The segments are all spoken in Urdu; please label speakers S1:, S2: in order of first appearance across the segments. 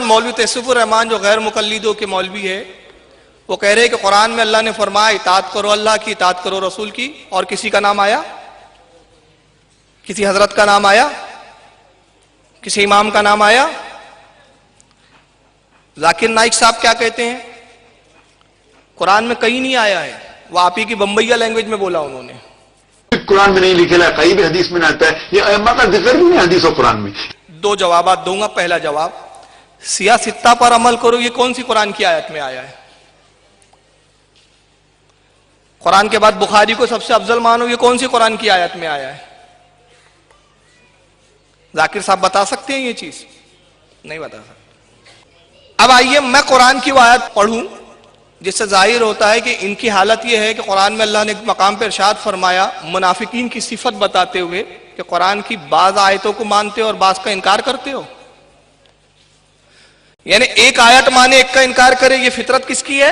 S1: مولوی تیسف الرحمان جو غیر مقلدوں کے مولوی ہے، وہ کہہ رہے کہ قرآن میں اللہ نے فرمایا اطاعت کرو اللہ کی، اطاعت کرو رسول کی، اور کسی کا نام آیا؟ کسی حضرت کا نام آیا؟ کسی امام کا نام آیا؟ ذاکر نائک صاحب کیا کہتے ہیں؟ قرآن میں کہیں نہیں آیا ہے، وہ آپ ہی کی بمبئیا لینگویج میں بولا انہوں نے۔
S2: قرآن میں نہیں لکھا ہے، کہیں بھی حدیث میں نہ آتا ہے، یہ ائمہ کا ذکر بھی نہیں حدیث و قرآن میں۔
S1: دو جوابات دوں گا۔ پہلا جواب، سیاستہ پر عمل کرو، یہ کون سی قرآن کی آیت میں آیا ہے؟ قرآن کے بعد بخاری کو سب سے افضل مانو، یہ کون سی قرآن کی آیت میں آیا ہے؟ ذاکر صاحب بتا سکتے ہیں یہ چیز؟ نہیں بتا سکتے۔ اب آئیے میں قرآن کی وہ آیت پڑھوں جس سے ظاہر ہوتا ہے کہ ان کی حالت یہ ہے کہ قرآن میں اللہ نے ایک مقام پر ارشاد فرمایا منافقین کی صفت بتاتے ہوئے کہ قرآن کی بعض آیتوں کو مانتے ہو اور بعض کا انکار کرتے ہو۔ یعنی ایک آیت مانے ایک کا انکار کرے، یہ فطرت کس کی ہے؟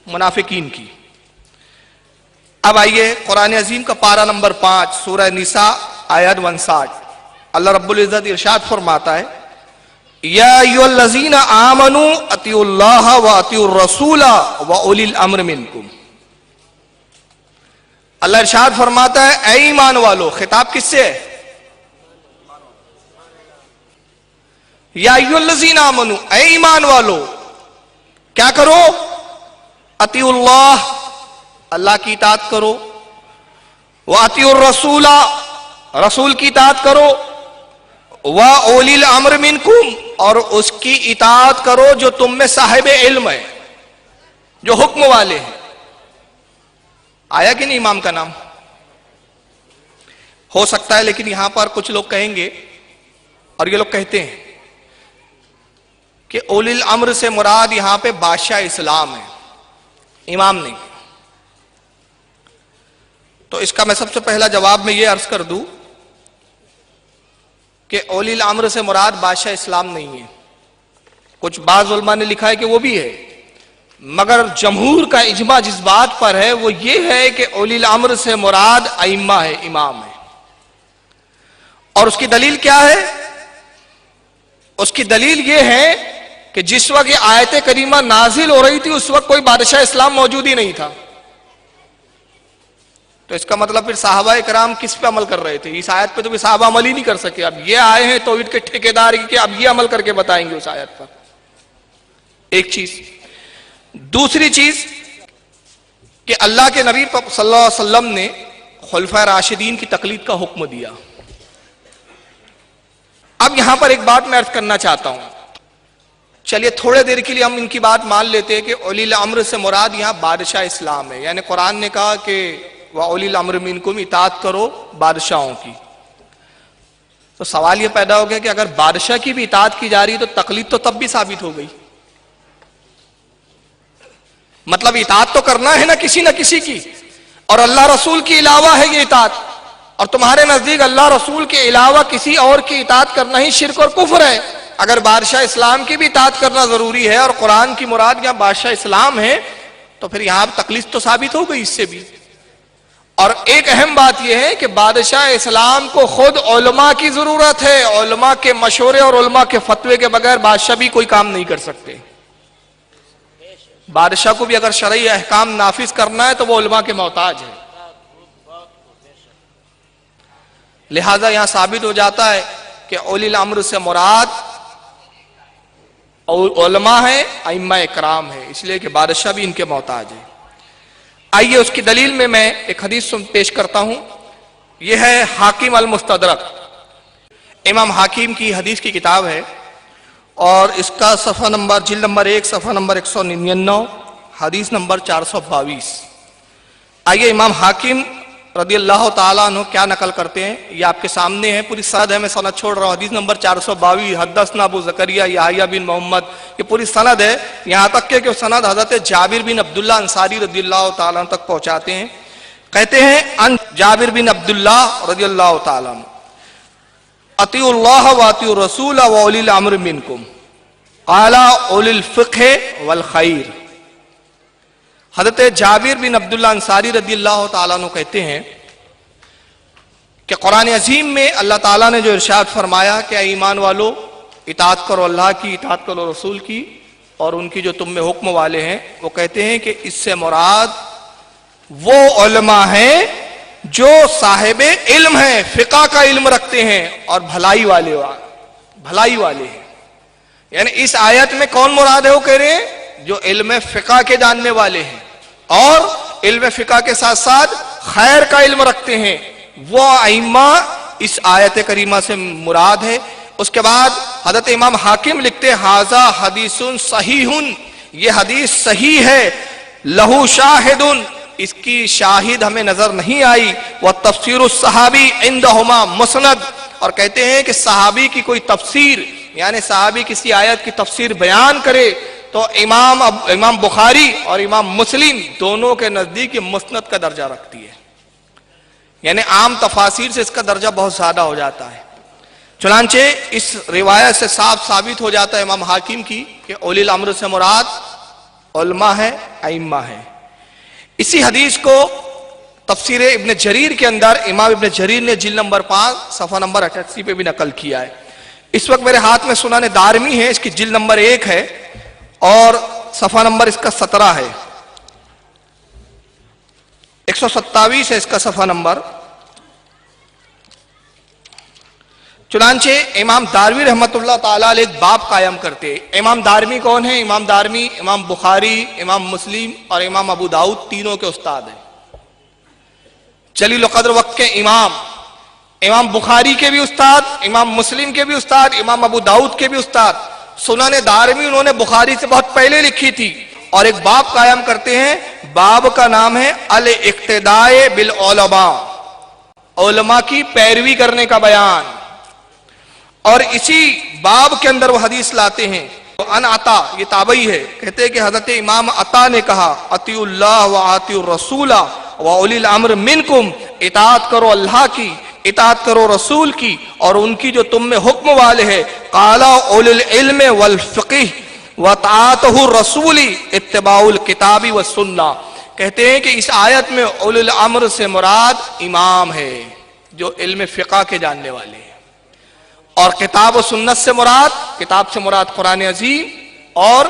S1: منافقین کی۔ اب آئیے قرآن عظیم کا پارہ نمبر 5 سورہ نساء آیت 59، اللہ رب العزت ارشاد فرماتا ہے یا ایھا الذین آمنوا اطیعوا اللہ واطیعوا الرسول واولی الامر منکم۔ اللہ ارشاد فرماتا ہے اے ایمان والو، خطاب کس سے ہے؟ یا ایھا الذین آمنوا، اے ایمان والو کیا کرو؟ اطیعوا اللہ، اللہ کی اطاعت کرو، واطیعوا الرسول، رسول کی اطاعت کرو، واولی الامر منکم، اور اس کی اطاعت کرو جو تم میں صاحب علم ہے، جو حکم والے ہیں۔ آیا کہ نہیں امام کا نام؟ ہو سکتا ہے لیکن یہاں پر کچھ لوگ کہیں گے، اور یہ لوگ کہتے ہیں کہ اولی الامر سے مراد یہاں پہ بادشاہ اسلام ہے، امام نہیں۔ تو اس کا میں سب سے پہلا جواب میں یہ عرض کر دوں کہ اولی الامر سے مراد بادشاہ اسلام نہیں ہے۔ کچھ بعض علماء نے لکھا ہے کہ وہ بھی ہے، مگر جمہور کا اجماع جس بات پر ہے وہ یہ ہے کہ اولی الامر سے مراد ائمہ ہے، امام ہے۔ اور اس کی دلیل کیا ہے؟ اس کی دلیل یہ ہے کہ جس وقت یہ آیت کریمہ نازل ہو رہی تھی اس وقت کوئی بادشاہ اسلام موجود ہی نہیں تھا۔ تو اس کا مطلب پھر صحابہ کرام کس پہ عمل کر رہے تھے؟ اس آیت پہ تو بھی صحابہ عمل ہی نہیں کر سکے۔ اب یہ آئے ہیں توحید کے ٹھیکیدار کہ اب یہ عمل کر کے بتائیں گے اس آیت پر۔ ایک چیز۔ دوسری چیز کہ اللہ کے نبی صلی اللہ علیہ وسلم نے خلفائے راشدین کی تقلید کا حکم دیا۔ اب یہاں پر ایک بات میں عرض کرنا چاہتا ہوں، چلیے تھوڑے دیر کے لیے ہم ان کی بات مان لیتے ہیں کہ اولی الامر سے مراد یہاں بادشاہ اسلام ہے، یعنی قرآن نے کہا کہ وَأُولِي الْأَمْرِ مِنْكُمْ، اطاعت کرو بادشاہوں کی۔ تو سوال یہ پیدا ہو گیا کہ اگر بادشاہ کی بھی اطاعت کی جا رہی ہے تو تقلید تو تب بھی ثابت ہو گئی۔ مطلب اطاعت تو کرنا ہے نا کسی کی، اور اللہ رسول کے علاوہ ہے یہ اطاعت، اور تمہارے نزدیک اللہ رسول کے علاوہ کسی اور کی اطاعت کرنا ہی شرک اور کفر ہے۔ اگر بادشاہ اسلام کی بھی اطاعت کرنا ضروری ہے اور قرآن کی مراد یہاں بادشاہ اسلام ہے تو پھر یہاں تقلید تو ثابت ہو گئی اس سے بھی۔ اور ایک اہم بات یہ ہے کہ بادشاہ اسلام کو خود علماء کی ضرورت ہے، علماء کے مشورے اور علماء کے فتوے کے بغیر بادشاہ بھی کوئی کام نہیں کر سکتے۔ بادشاہ کو بھی اگر شرعی احکام نافذ کرنا ہے تو وہ علماء کے محتاج ہے۔ لہذا یہاں ثابت ہو جاتا ہے کہ اولی الامر سے مراد علماء ہیں، ائمہ اکرام ہیں، اس لیے کہ بادشاہ بھی ان کے محتاج ہے۔ آئیے اس کی دلیل میں ایک حدیث پیش کرتا ہوں، یہ ہے حاکم المستدرک، امام حاکم کی حدیث کی کتاب ہے، اور اس کا صفحہ نمبر جلد نمبر 1 صفحہ نمبر 199 حدیث نمبر 422۔ آئیے امام حاکم رضی اللہ تعالیٰ عنہ کیا نقل کرتے ہیں، یہ آپ کے سامنے ہے، پوری سند ہے، میں سند چھوڑ رہا ہوں۔ حدیث نمبر 422، حدثنا ابو زکریا یحییٰ بن محمد، یہ پوری سند ہے، یہاں تک کہ سند حضرت جابر بن عبداللہ انصاری رضی اللہ تعالیٰ عنہ تک پہنچاتے ہیں۔ کہتے ہیں ان جابر بن عبداللہ رضی اللہ تعالیٰ عنہ اطیعوا اللہ واطیعوا الرسول واولی الامر منکم قال اولی الفقہ والخیر۔ حضرت جابر بن عبداللہ انصاری رضی اللہ تعالیٰ عنہ کہتے ہیں کہ قرآن عظیم میں اللہ تعالیٰ نے جو ارشاد فرمایا کہ اے ایمان والو اطاعت کرو اللہ کی، اطاعت کرو رسول کی، اور ان کی جو تم میں حکم والے ہیں، وہ کہتے ہیں کہ اس سے مراد وہ علماء ہیں جو صاحب علم ہیں، فقہ کا علم رکھتے ہیں اور بھلائی والے ہیں۔ یعنی اس آیت میں کون مراد ہے؟ وہ کہہ رہے ہیں جو علم فقہ کے جاننے والے ہیں اور علم فقہ کے ساتھ ساتھ خیر کا علم رکھتے ہیں، وہ ائمہ اس آیت کریمہ سے مراد ہے۔ اس کے بعد حضرت امام حاکم لکھتے ھذا حدیث صحیح، یہ حدیث صحیح ہے، لہو شاہد، اس کی شاہد ہمیں نظر نہیں آئی، وہ تفسیر الصحابی عندہما مسند، اور کہتے ہیں کہ صحابی کی کوئی تفسیر، یعنی صحابی کسی آیت کی تفسیر بیان کرے تو امام بخاری اور امام مسلم دونوں کے نزدیک یہ مسند کا درجہ رکھتی ہے، یعنی عام تفاسیر سے اس کا درجہ بہت زیادہ ہو جاتا ہے۔ چنانچہ اس روایت سے صاف ثابت ہو جاتا ہے امام حاکم کی کہ اولی الامر سے مراد علماء ہے، ائمہ ہے۔ اسی حدیث کو تفسیر ابن جریر کے اندر امام ابن جریر نے جلد نمبر 5 صفحہ نمبر 88 پہ بھی نقل کیا ہے۔ اس وقت میرے ہاتھ میں سنن دارمی ہے، اس کی جلد نمبر 1 ہے اور صفحہ نمبر اس کا 17 ہے، 127 ہے اس کا صفحہ نمبر۔ چنانچہ امام دارمی رحمت اللہ تعالیٰ علیہ ایک باب قائم کرتے۔ امام دارمی کون ہیں؟ امام دارمی امام بخاری، امام مسلم اور امام ابو داؤد تینوں کے استاد ہیں، جلیل القدر وقت کے امام بخاری کے بھی استاد، امام مسلم کے بھی استاد، امام ابو داؤد کے بھی استاد۔ سنن دارمی انہوں نے بخاری سے بہت پہلے لکھی تھی اور ایک باب قائم کرتے ہیں، باب کا نام ہے الاقتداء بالعلماء، علماء کی پیروی کرنے کا بیان، اور اسی باب کے اندر وہ حدیث لاتے ہیں۔ ان عطا، یہ تابعی ہے، کہتے ہیں کہ حضرت امام عطا نے کہا اطیعوا اللہ واطیعوا الرسول واولی الامر منکم، اطاعت کرو اللہ کی، اطاعت کرو رسول کی اور ان کی جو تم میں حکم والے ہیں۔ قال اولی العلم والفقہ وطاعتہ الرسول اتباع الکتاب والسنہ، کہتے ہیں کہ اس آیت میں اولی الامر سے مراد امام ہے جو علم فقہ کے جاننے والے ہیں، اور کتاب و سنت سے مراد، کتاب سے مراد قرآن عظیم، اور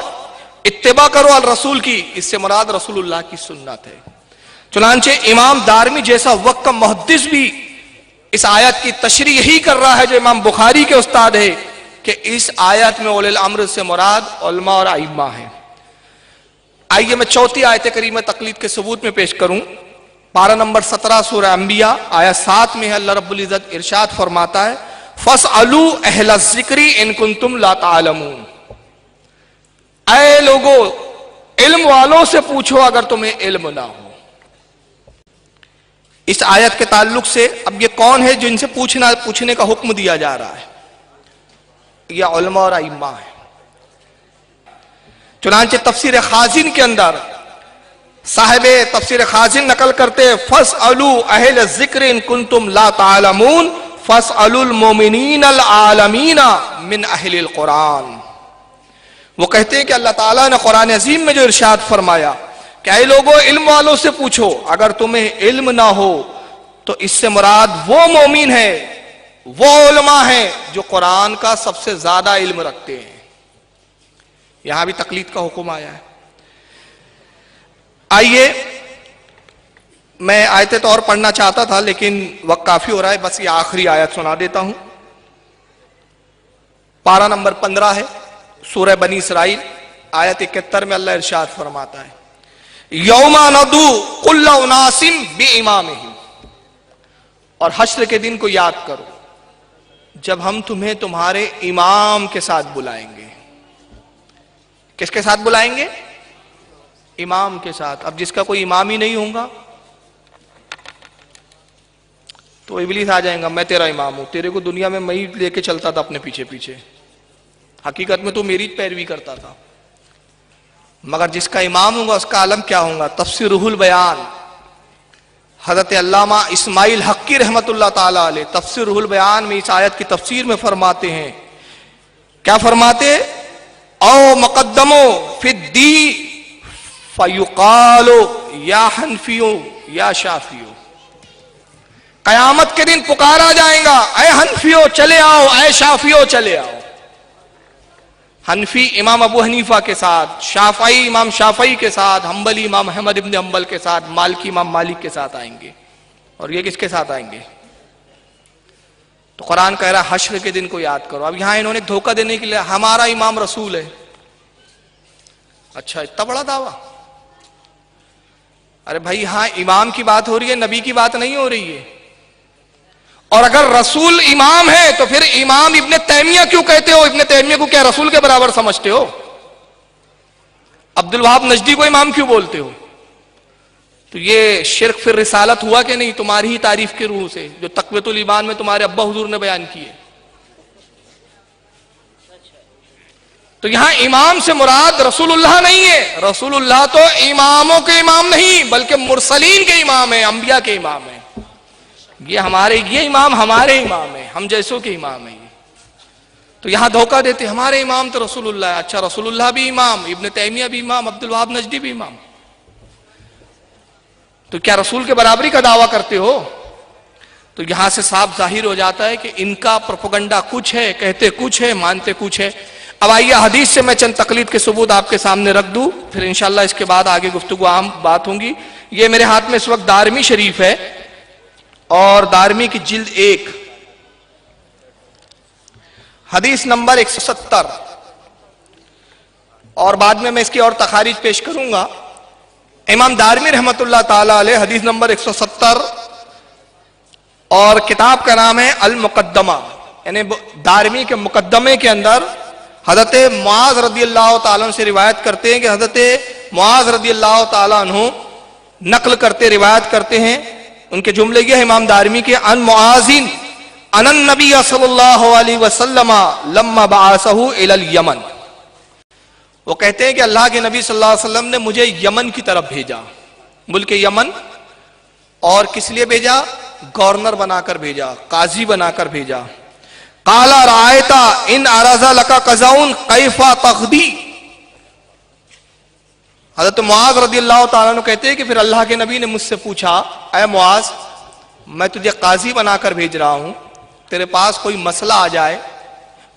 S1: اتباع کرو الرسول کی، اس سے مراد رسول اللہ کی سنت ہے۔ چنانچہ امام دارمی جیسا وقت کا محدث بھی اس آیت کی تشریح یہی کر رہا ہے جو امام بخاری کے استاد ہے، کہ اس آیت میں اولی الامر سے مراد علماء اور ائمہ ہیں۔ آئیے میں چوتھی آیت کریمہ تقلید کے ثبوت میں پیش کروں۔ پارہ نمبر 17 سورہ انبیاء آیت 7 میں اللہ رب العزت ارشاد فرماتا ہے فَاسْأَلُوا أَهْلَ الذِّكْرِ إِن كُنتُمْ لَا تَعْلَمُونَ، اے لوگو علم والوں سے پوچھو اگر تمہیں علم نہ ہو۔ اس آیت کے تعلق سے اب یہ کون ہے جن سے پوچھنے کا حکم دیا جا رہا ہے؟ یہ علماء اور ائمہ ہیں۔ چنانچہ تفسیر خازن کے اندر صاحب تفسیر خازن نقل کرتے فَاسْأَلُوا أَهْلَ الذِّكْرِ إِن كُنتُمْ لَا تَعْلَمُونَ فَاسْأَلُوا الْمُؤْمِنِينَ الْعَالَمِينَ مِنْ أَهْلِ الْقُرْآنِ۔ وہ کہتے ہیں کہ اللہ تعالیٰ نے قرآن عظیم میں جو ارشاد فرمایا کہ اے لوگوں علم والوں سے پوچھو اگر تمہیں علم نہ ہو، تو اس سے مراد وہ مومن ہے، وہ علماء ہیں جو قرآن کا سب سے زیادہ علم رکھتے ہیں۔ یہاں بھی تقلید کا حکم آیا ہے۔ آئیے میں آیتیں تو اور پڑھنا چاہتا تھا لیکن وقت کافی ہو رہا ہے، بس یہ آخری آیت سنا دیتا ہوں۔ پارہ نمبر 15 ہے سورہ بنی اسرائیل، آیت 71 میں اللہ ارشاد فرماتا ہے یوم ندعو کل اناس بامامہم، اور حشر کے دن کو یاد کرو جب ہم تمہیں تمہارے امام کے ساتھ بلائیں گے۔ کس کے ساتھ بلائیں گے؟ امام کے ساتھ۔ اب جس کا کوئی امام ہی نہیں ہوگا تو ابلیس آ جائیں گا میں تیرا امام ہوں، تیرے کو دنیا میں ہی لے کے چلتا تھا اپنے پیچھے پیچھے، حقیقت میں تو میری پیروی کرتا تھا۔ مگر جس کا امام ہوگا اس کا عالم کیا ہوگا؟ تفسیر روح البیان، حضرت علامہ اسماعیل حقی رحمت اللہ تعالی علیہ تفسیر روح البیان میں اس آیت کی تفسیر میں فرماتے ہیں، کیا فرماتے؟ او مقدمو فی الدین فیقالو یا حنفیو یا شافیو، قیامت کے دن پکارا جائے گا اے حنفیو چلے آؤ، اے شافیو چلے آؤ۔ حنفی امام ابو حنیفہ کے ساتھ، شافعی امام شافعی کے ساتھ، حنبلی امام احمد ابن حنبل کے ساتھ، مالکی امام مالک کے ساتھ آئیں گے. اور یہ کس کے ساتھ آئیں گے؟ تو قرآن کہہ رہا ہے حشر کے دن کو یاد کرو. اب یہاں انہوں نے دھوکہ دینے کے لیے ہمارا امام رسول ہے. اچھا اتنا بڑا دعویٰ؟ ارے بھائی ہاں امام کی بات ہو رہی ہے، نبی کی بات نہیں ہو رہی ہے. اور اگر رسول امام ہے تو پھر امام ابن تیمیہ کیوں کہتے ہو؟ ابن تیمیہ کو کیا رسول کے برابر سمجھتے ہو؟ عبد الوہاب نجدی کو امام کیوں بولتے ہو؟ تو یہ شرک پھر رسالت ہوا کہ نہیں تمہاری ہی تعریف کے روح سے، جو تقویۃ الایمان میں تمہارے ابا حضور نے بیان کی ہے. تو یہاں امام سے مراد رسول اللہ نہیں ہے. رسول اللہ تو اماموں کے امام نہیں بلکہ مرسلین کے امام ہیں، انبیاء کے امام ہیں. یہ امام ہمارے امام ہیں، ہم جیسوں کے امام ہیں. تو یہاں دھوکہ دیتے ہمارے امام تو رسول اللہ ہے. اچھا رسول اللہ بھی امام، ابن تیمیہ بھی امام، عبد الوہاب نجدی بھی امام. تو کیا رسول کے برابری کا دعویٰ کرتے ہو؟ تو یہاں سے صاف ظاہر ہو جاتا ہے کہ ان کا پروپیگنڈا کچھ ہے، کہتے کچھ ہے، مانتے کچھ ہے. اب آئیے حدیث سے میں چند تقلید کے ثبوت آپ کے سامنے رکھ دوں، پھر انشاءاللہ اس کے بعد آگے گفتگو عام بات ہوں گی. یہ میرے ہاتھ میں اس وقت دارمی شریف ہے، اور دارمی کی جلد 1 حدیث نمبر 170، اور بعد میں اس کی اور تخارج پیش کروں گا. امام دارمی رحمت اللہ تعالی علیہ حدیث نمبر 170، اور کتاب کا نام ہے المقدمہ. یعنی دارمی کے مقدمے کے اندر حضرت معاذ رضی اللہ تعالیٰ عنہ سے روایت کرتے ہیں کہ حضرت معاذ رضی اللہ تعالیٰ عنہ نقل کرتے روایت کرتے ہیں. ان کے جملے یہ امام دارمی کے ان معاذین ان النبی صلی اللہ علیہ وسلم لما بعثہ الی الیمن. وہ کہتے ہیں کہ اللہ کے نبی صلی اللہ علیہ وسلم نے مجھے یمن کی طرف بھیجا، ملک یمن. اور کس لیے بھیجا؟ گورنر بنا کر بھیجا، قاضی بنا کر بھیجا. قال رأیت ان عرض لك قضاء کیف تقضی. حضرت معاذ رضی اللہ تعالیٰ عنہ کہتے ہیں کہ پھر اللہ کے نبی نے مجھ سے پوچھا، اے معاذ میں تجھے قاضی بنا کر بھیج رہا ہوں، تیرے پاس کوئی مسئلہ آ جائے،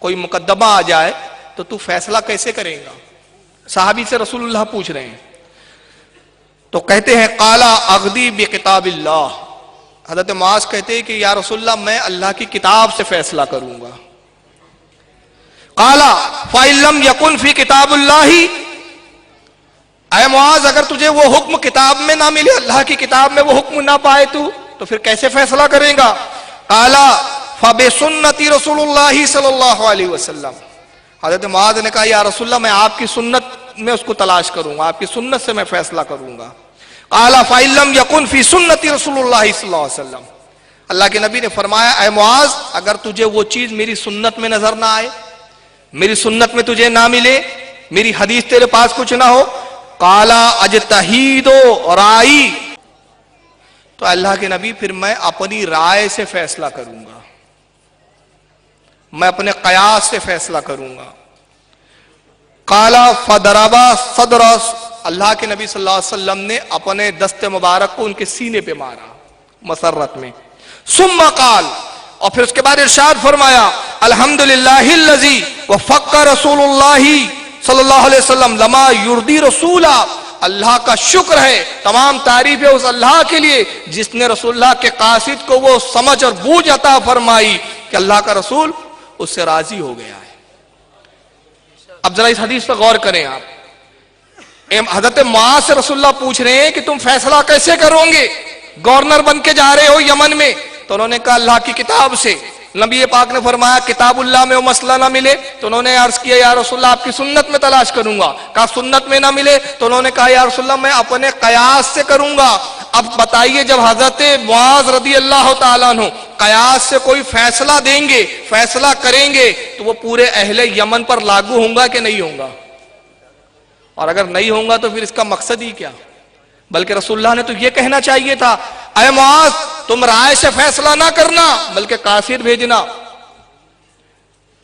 S1: کوئی مقدمہ آ جائے تو فیصلہ کیسے کرے گا؟ صحابی سے رسول اللہ پوچھ رہے ہیں. تو کہتے ہیں قال اقضی بکتاب اللہ. حضرت معاذ کہتے ہیں کہ یا رسول اللہ میں اللہ کی کتاب سے فیصلہ کروں گا. قال فإن لم يكن في كتاب اللہ. اے معاذ اگر تجھے وہ حکم کتاب میں نہ ملے، اللہ کی کتاب میں وہ حکم نہ پائے تو پھر کیسے فیصلہ کرے گا؟ قال فبسنت رسول اللہ صلی اللہ علیہ وسلم. حضرت معاذ نے کہا یا رسول اللہ میں آپ کی سنت میں اس کو تلاش کروں گا، آپ کی سنت سے میں فیصلہ کروں گا. قال فإن لم يكن في سنت رسول اللہ صلی اللہ علیہ وسلم. اللہ کے نبی نے فرمایا اے معاذ اگر تجھے وہ چیز میری سنت میں نظر نہ آئے، میری سنت میں تجھے نہ ملے، میری حدیث تیرے پاس کچھ نہ ہو، قال اجتہید رائی. تو اللہ کے نبی پھر میں اپنی رائے سے فیصلہ کروں گا، میں اپنے قیاس سے فیصلہ کروں گا. قال فضرب صدر. اللہ کے نبی صلی اللہ علیہ وسلم نے اپنے دست مبارک کو ان کے سینے پہ مارا مسرت میں. ثم قال. اور پھر اس کے بعد ارشاد فرمایا الحمدللہ الذی وفق رسول اللہ صلی اللہ علیہ وسلم لما یرضی رسولا. اللہ کا شکر ہے، تمام تعریف ہے اس اللہ کے لیے جس نے رسول اللہ کے قاصد کو وہ سمجھ اور بوجھ عطا فرمائی کہ اللہ کا رسول اس سے راضی ہو گیا ہے. اب ذرا اس حدیث پر غور کریں آپ. حضرت معاذ سے رسول اللہ پوچھ رہے ہیں کہ تم فیصلہ کیسے کرو گے، گورنر بن کے جا رہے ہو یمن میں. تو انہوں نے کہا اللہ کی کتاب سے. نبی پاک نے فرمایا کتاب اللہ میں وہ مسئلہ نہ ملے تو انہوں نے عرض کیا یا رسول اللہ آپ کی سنت میں تلاش کروں گا. کہا سنت میں نہ ملے تو انہوں نے کہا یا رسول اللہ میں اپنے قیاس سے کروں گا. اب بتائیے جب حضرت معاذ رضی اللہ تعالیٰ عنہ قیاس سے کوئی فیصلہ دیں گے، فیصلہ کریں گے تو وہ پورے اہل یمن پر لاگو ہوں گا کہ نہیں ہوگا؟ اور اگر نہیں ہوگا تو پھر اس کا مقصد ہی کیا؟ بلکہ رسول اللہ نے تو یہ کہنا چاہیے تھا اے معاذ تم رائے سے فیصلہ نہ کرنا بلکہ قاصد بھیجنا.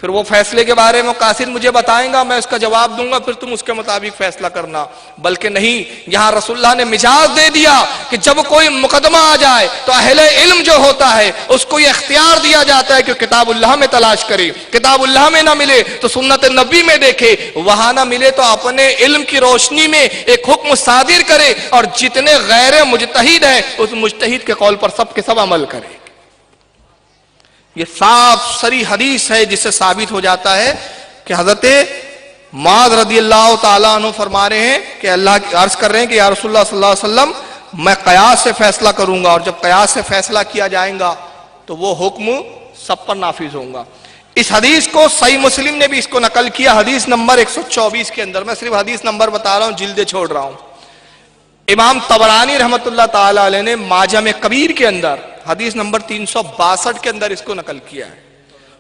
S1: پھر وہ فیصلے کے بارے میں قاصد مجھے بتائیں گا، میں اس کا جواب دوں گا، پھر تم اس کے مطابق فیصلہ کرنا. بلکہ نہیں، یہاں رسول اللہ نے مجاز دے دیا کہ جب کوئی مقدمہ آ جائے تو اہل علم جو ہوتا ہے اس کو یہ اختیار دیا جاتا ہے کہ کتاب اللہ میں تلاش کرے، کتاب اللہ میں نہ ملے تو سنت نبی میں دیکھے، وہاں نہ ملے تو اپنے علم کی روشنی میں ایک حکم صادر کرے، اور جتنے غیر مجتہد ہیں اس مجتہد کے قول پر سب کے سب عمل کرے. یہ صاف سری حدیث ہے جس سے ثابت ہو جاتا ہے کہ حضرت معاذ رضی اللہ تعالیٰ عنہ فرما رہے ہیں کہ اللہ کی عرض کر رہے ہیں کہ یا رسول اللہ صلی اللہ علیہ وسلم میں قیاس سے فیصلہ کروں گا، اور جب قیاس سے فیصلہ کیا جائے گا تو وہ حکم سب پر نافذ ہوگا. اس حدیث کو صحیح مسلم نے بھی اس کو نقل کیا، حدیث نمبر 124 کے اندر. میں صرف حدیث نمبر بتا رہا ہوں، جلدیں چھوڑ رہا ہوں. امام طبرانی رحمت اللہ تعالی علیہ نے معجم کبیر کے اندر حدیث نمبر 362 کے اندر اس کو نقل کیا ہے.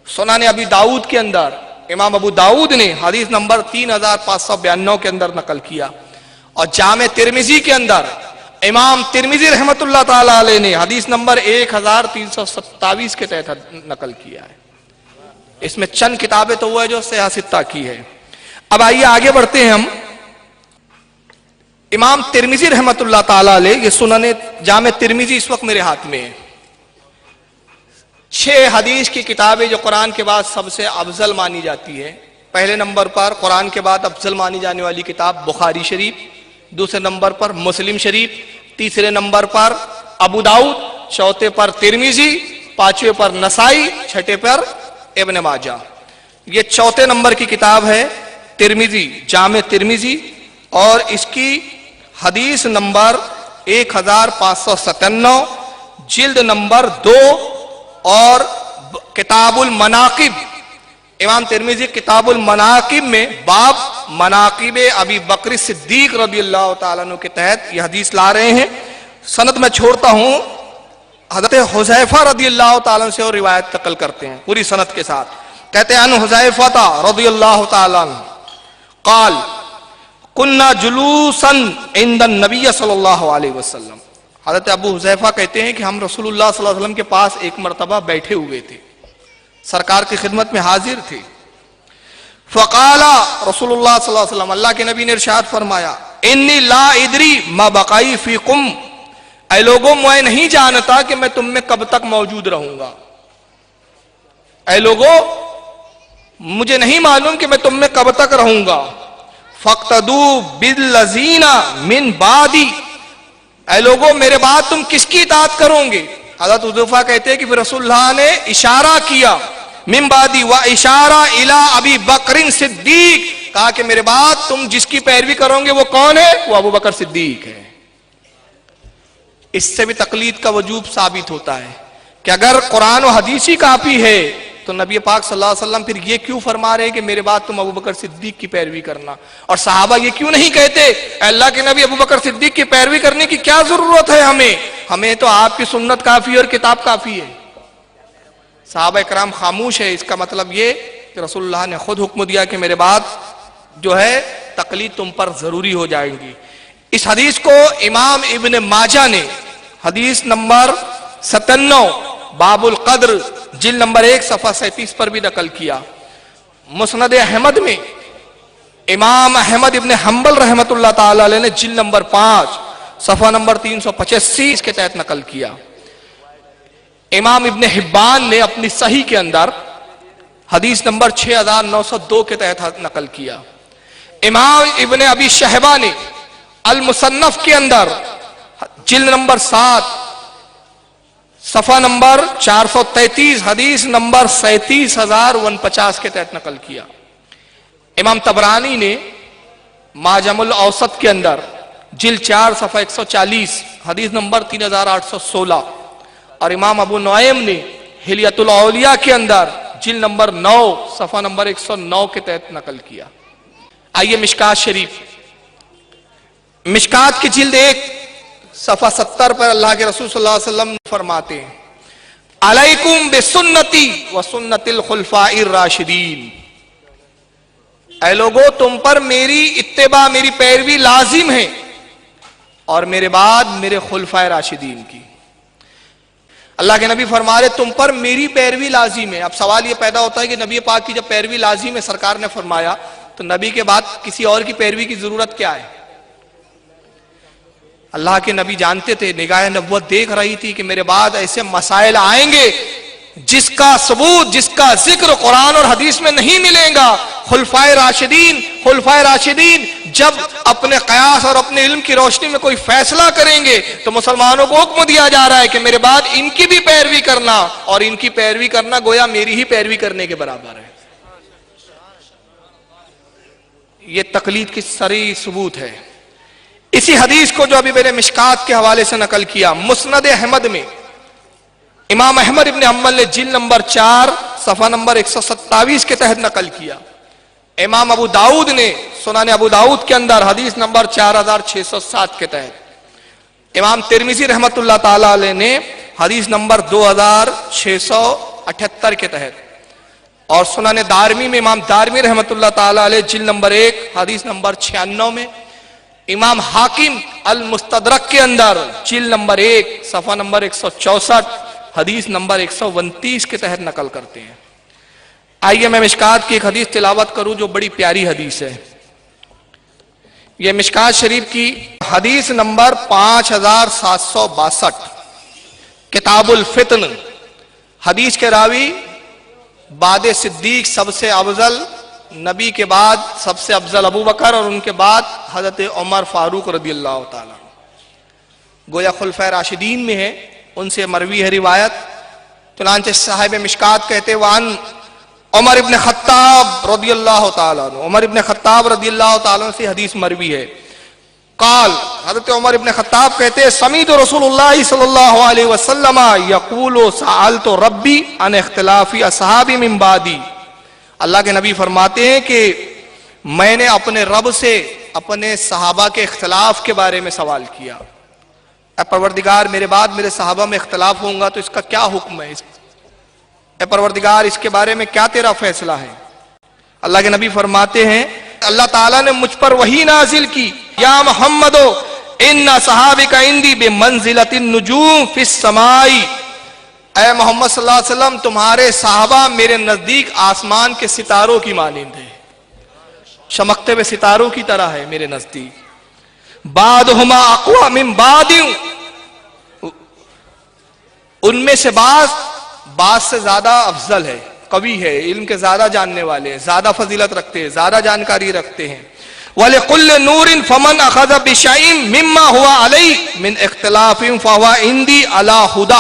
S1: سنن ابی داؤد کے اندر امام ابو داؤد نے حدیث نمبر 3592 کے اندر نقل کیا، اور جامع ترمذی کے اندر امام ترمذی رحمت اللہ تعالی علیہ نے حدیث نمبر 1327 کے تحت نقل کیا ہے. اس میں چند کتابیں تو وہ ہے جو صحیح ستہ کی ہے. اب آئیے آگے بڑھتے ہیں ہم. امام ترمذی رحمت اللہ تعالی علیہ، یہ سنن جامع ترمذی اس وقت میرے ہاتھ میں ہے. 6 حدیث کی کتابیں جو قرآن کے بعد سب سے افضل مانی جاتی ہے. پہلے نمبر پر قرآن کے بعد افضل مانی جانے والی کتاب بخاری شریف، دوسرے نمبر پر مسلم شریف، تیسرے نمبر پر ابو داؤد، چوتھے پر ترمذی، پانچویں پر نسائی، چھٹے پر ابن ماجہ. یہ چوتھے نمبر کی کتاب ہے ترمذی، جامع ترمذی، اور اس کی حدیث نمبر 1597، جلد نمبر 2، اور کتاب المناقب. امام ترمذی کتاب المناقب میں باب مناقب ابی بکر صدیق رضی اللہ تعالیٰ عنہ کے تحت یہ حدیث لا رہے ہیں. سند میں چھوڑتا ہوں، حضرت حذیفہ رضی اللہ تعالیٰ عنہ سے اور روایت نقل کرتے ہیں پوری سند کے ساتھ. کہتے ہیں ان حذیفہ رضی اللہ تعالیٰ عنہ قال کننا جلوسا عند النبی صلی اللہ علیہ وسلم. حضرت ابو حذیفہ کہتے ہیں کہ ہم رسول اللہ صلی اللہ علیہ وسلم کے پاس ایک مرتبہ بیٹھے ہوئے تھے، سرکار کی خدمت میں حاضر تھے. فقال رسول اللہ صلی اللہ علیہ وسلم، اللہ کے نبی نے ارشاد فرمایا، انی لا ادری ما بقائی فیکم، اے لوگوں میں نہیں جانتا کہ میں تم میں کب تک موجود رہوں گا. اے لوگوں مجھے نہیں معلوم کہ میں تم میں کب تک رہوں گا. فاقتدوا بالذین من بعدی، اے لوگوں میرے بعد تم کس کی اطاعت کرو گے. حضرت حذیفہ کہتے ہیں کہ پھر رسول اللہ نے اشارہ کیا، من بعدی و اشارہ الی ابی بکر صدیق، کہا کہ میرے بعد تم جس کی پیروی کرو گے وہ کون ہے؟ وہ ابو بکر صدیق ہے. اس سے بھی تقلید کا وجوب ثابت ہوتا ہے کہ اگر قرآن و حدیث ہی کافی ہے تو نبی پاک صلی اللہ علیہ وسلم پھر یہ کیوں فرما رہے کہ میرے بعد تم ابو بکر صدیق کی پیروی کرنا، اور صحابہ یہ کیوں نہیں کہتے اے اللہ کے نبی ابو بکر صدیق کی پیروی کرنے کی کیا ضرورت ہے ہمیں تو آپ کی سنت کافی ہے اور کتاب کافی ہے. صحابہ کرام خاموش ہے. اس کا مطلب یہ کہ رسول اللہ نے خود حکم دیا کہ میرے بعد جو ہے تقلید تم پر ضروری ہو جائے گی. اس حدیث کو امام ابن ماجہ نے حدیث نمبر 97 باب القدر جلد نمبر 1 صفحہ 37 پر بھی نقل کیا. مسند احمد میں امام احمد ابن حنبل رحمت اللہ تعالی علیہ نے جلد نمبر 5 صفحہ نمبر 385 کے تحت نقل کیا. امام ابن حبان نے اپنی صحیح کے اندر حدیث نمبر 6902 کے تحت نقل کیا. امام ابن ابی شہبہ نے المصنف کے اندر جلد نمبر 7 صفحہ نمبر 433 حدیث نمبر 37049 کے تحت نقل کیا. امام طبرانی نے معجم الاوسط کے اندر جلد 4 صفحہ 140 حدیث نمبر 3816، اور امام ابو نعیم نے حلیۃ الاولیاء کے اندر جلد نمبر 9 صفحہ نمبر 109 کے تحت نقل کیا. آئیے مشکات شریف، مشکات کی جلد 1 صفحہ 70 پر اللہ کے رسول صلی اللہ علیہ وسلم فرماتے ہیں علیکم بسنتی و سنت الخلفاء الراشدین، اے لوگو تم پر میری اتباع میری پیروی لازم ہے اور میرے بعد میرے خلفاء راشدین کی. اللہ کے نبی فرما رہے تم پر میری پیروی لازم ہے. اب سوال یہ پیدا ہوتا ہے کہ نبی پاک کی جب پیروی لازم ہے سرکار نے فرمایا تو نبی کے بعد کسی اور کی پیروی کی ضرورت کیا ہے؟ اللہ کے نبی جانتے تھے، نگاہ نبوت دیکھ رہی تھی کہ میرے بعد ایسے مسائل آئیں گے جس کا ثبوت، جس کا ذکر قرآن اور حدیث میں نہیں ملے گا. خلفائے راشدین جب اپنے قیاس اور اپنے علم کی روشنی میں کوئی فیصلہ کریں گے تو مسلمانوں کو حکم دیا جا رہا ہے کہ میرے بعد ان کی بھی پیروی کرنا، اور ان کی پیروی کرنا گویا میری ہی پیروی کرنے کے برابر ہے. یہ تقلید کی صریح ثبوت ہے. اسی حدیث کو جو ابھی میں نے مشکات کے حوالے سے نقل کیا، مسند احمد میں امام احمد ابن حنبل نے جلد نمبر 4 صفحہ نمبر 127 کے تحت نقل کیا. امام ابو داؤد نے سنن ابو داؤد کے اندر حدیث نمبر 4607 کے تحت، امام ترمذی رحمت اللہ تعالی علیہ نے حدیث نمبر 2678 کے تحت، اور سنن دارمی میں امام دارمی رحمت اللہ تعالی علیہ جلد نمبر 1 حدیث نمبر 96 میں، امام حاکم المستدرک کے اندر جلد نمبر 1 صفحہ نمبر 164 حدیث نمبر 129 کے تحت نقل کرتے ہیں. آئیے میں مشکات کی ایک حدیث تلاوت کروں جو بڑی پیاری حدیث ہے. یہ مشکات شریف کی حدیث نمبر 5762، کتاب الفتن. حدیث کے راوی بعد صدیق سب سے افضل، نبی کے بعد سب سے افضل ابو بکر، اور ان کے بعد حضرت عمر فاروق رضی اللہ تعالیٰ. گویا خلفائے راشدین میں ہے، ان سے مروی ہے روایت. چنانچہ صاحب مشکات کہتے وان عمر ابن خطاب رضی اللہ تعالیٰ عنہ، عمر ابن خطاب رضی اللہ تعالیٰ عنہ سے حدیث مروی ہے. قال، حضرت عمر ابن خطاب کہتے سمیت رسول اللہ صلی اللہ علیہ وسلم یقول سألت ربی عن اختلاف اصحابی من بعدی. اللہ کے نبی فرماتے ہیں کہ میں نے اپنے رب سے اپنے صحابہ کے اختلاف کے بارے میں سوال کیا. اے پروردگار میرے بعد میرے صحابہ میں اختلاف ہوں گا تو اس کا کیا حکم ہے؟ اے پروردگار اس کے بارے میں کیا تیرا فیصلہ ہے؟ اللہ کے نبی فرماتے ہیں اللہ تعالیٰ نے مجھ پر وحی نازل کی، یا محمد ان صحابک عندی بمنزلۃ النجوم فی السماء. اے محمد صلی اللہ علیہ وسلم تمہارے صحابہ میرے نزدیک آسمان کے ستاروں کی مانند ہے، چمکتے ہوئے ستاروں کی طرح ہے میرے نزدیک. بعضہما اقوی من بعض، ان میں سے بعض سے زیادہ افضل ہے، قوی ہے، علم کے زیادہ جاننے والے ہیں، زیادہ فضیلت رکھتے ہیں، زیادہ جانکاری رکھتے ہیں. وَلِكُلِّ نُورٍ فَمَنْ أَخَذَ بِشَيْءٍ مِّمَّا هُوَ عَلَيْهِ مِنْ اخْتِلَافٍ فَهُوَ عِنْدِي عَلَى هُدًى.